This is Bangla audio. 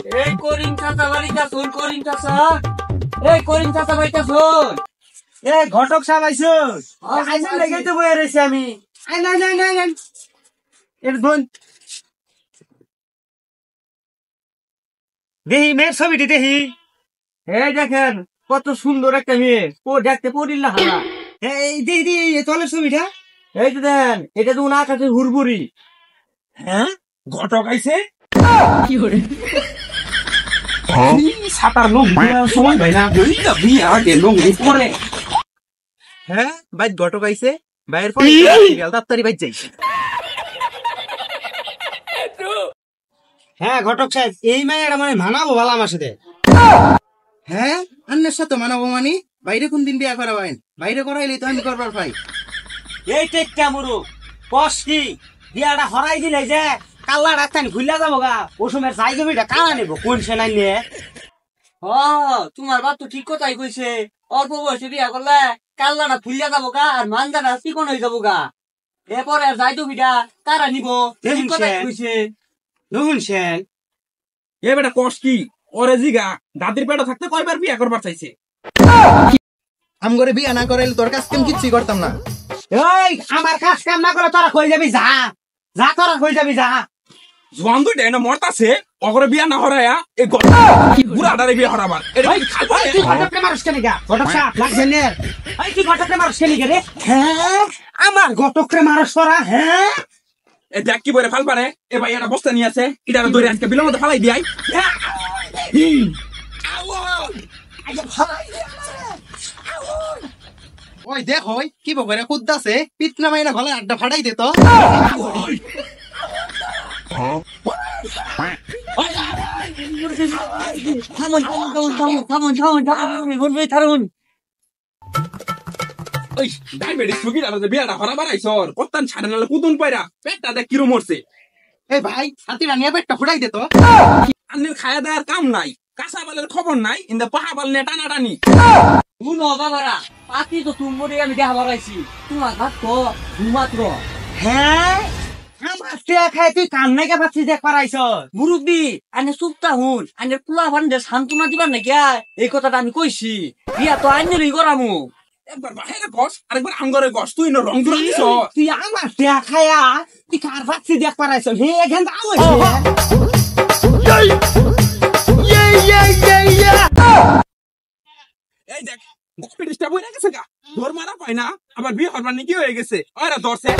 এই করিম চাচা বাড়িটা শুন, করিম চাচা, এই করিম চাচা বাড়িটা শুন। এই ঘটক সাহেব আইছস? আইছস লেগেই তো বয়ে রইছি আমি। আই নাই নাই নাই নাই। এর ধন। দেহি মেয়ের ছবিটি দেহি। এই দেখেন কত সুন্দর একটা মেয়ে, ও দেখতে পড়িল না হারা। এই দেহি দেহি এই তলের ছবিটা। এই তো দেন, এটা তো আকাশের হুড়বুড়ি। হ্যাঁ ঘটক আইছে। কি করে সাতার লোক সময় ভাই না বিয়ে আগে লোক পরে। হ্যাঁ ভাই ঘটক আইছে, ভাইয়ের পরে তাড়াতাড়ি ভাই যাই। হ্যাঁ ঘটক সাহেব, এই মায়ের মানে মানাবো ভালো আমার সাথে। হ্যাঁ আন্নের সাথে মানাবো মানে বাইরে কোন দিন বিয়া করা ভাই? বাইরে করাইলে তো আমি করবার ভাই। এই টেকটা মুরু কস কি বিয়াটা হরাই দিলে যে কাল্লা রাস্তায় ভুলিয়া যাবো গা, ও সময় যাই জমিটা কালা নেবো কোন সেনাই নিয়ে। তোমার বাপ তো ঠিক কথাই কইছে, অল্প বয়সে বিয়া করলে কাল্লাটা ফুলিয়া যাবো গা আর মানজাটা চিকন হয়ে যাবো গা। এরপরে আর যাই জমিটা কারা নিব, ঠিক কথাই কইছে। নুন সেন এ বেটা কস কি ওরে জিগা দাদির পেটে থাকতে কয়বার বিয়া করবার চাইছে? আম করে বিয়া না করাইলে তোর কাজ কেম কিচ্ছুই করতাম না। এই আমার কাজ কাম না করে তোরা কই যাবি? যা যা, তোরা কই যাবি যা। জোয়ান দুইটা না মরতাছে, অগরে বিয়া না হরায়া এই বুড়াটারে বিয়া হরাবার। তুই ঘটককে মানুষ কেন গা? ঘটক সাহেব লাগছে নে। এই তুই ঘটককে মানুষ কেন গে রে? হ্যাঁ আমার ঘটককে মানুষ তোরা? হ্যাঁ এ দেখ কি বলে ফাল পারে। এ ভাই একটা বস্তা নিয়ে আছে, এটা ধরে আজকে বিলের মধ্যে ফালাই দিয়াই। ওই দেখ ওই কি বলে কুদ্দাছে পিতনা মাইনা ভালো আড্ডা ফাটাই দে তো। থামুন থামুন থামুন থামুন থামুন থামুন বলবে থামুন। ওই ডায়াবেটিস রোগীরা যে বিয়াটা হরাবার আইছর কত্তান ছাড়ে নালে কুতুন পায়রা পেটটা দেখ কিরম মরছে। এই ভাই হাতিটা নিয়ে পেটটা ফুটাই দে তো। আন্নের খায়া দেওয়ার কাম নাই, কাঁচা বালের খবর নাই, ইন্দা পাহা বাল নিয়ে টানাটানি। শুনো বাবারা, পাতি তো তুমি আমি দেখা বাড়াইছি, তোমার ভাত তো মাত্র। হ্যাঁ আমার টিয়া খাই তুই কান্নাকে পাচ্ছিস দেখ পারাইছ। মুরব্বী আনে চুপটা হুন, আনের পোলা ভান্ডে সান্ত্বনা দিবার নাকি এই কথাটা আমি কইছি। বিয়া তো আইনেরই করামু। একবার বাহিরে গস আরেকবার আঙ্গরে গস, তুই না রং ধরে দিছ। তুই আমার টিয়া খায়া তুই কার পাচ্ছিস দেখ পারাইছ। হে এখান এই দেখ ডায়াবেটিসটা বইরা গেছে গা, ধর মারা পায় না, আবার বিয়ে হরবার নাকি হয়ে গেছে। ওরা ধরছে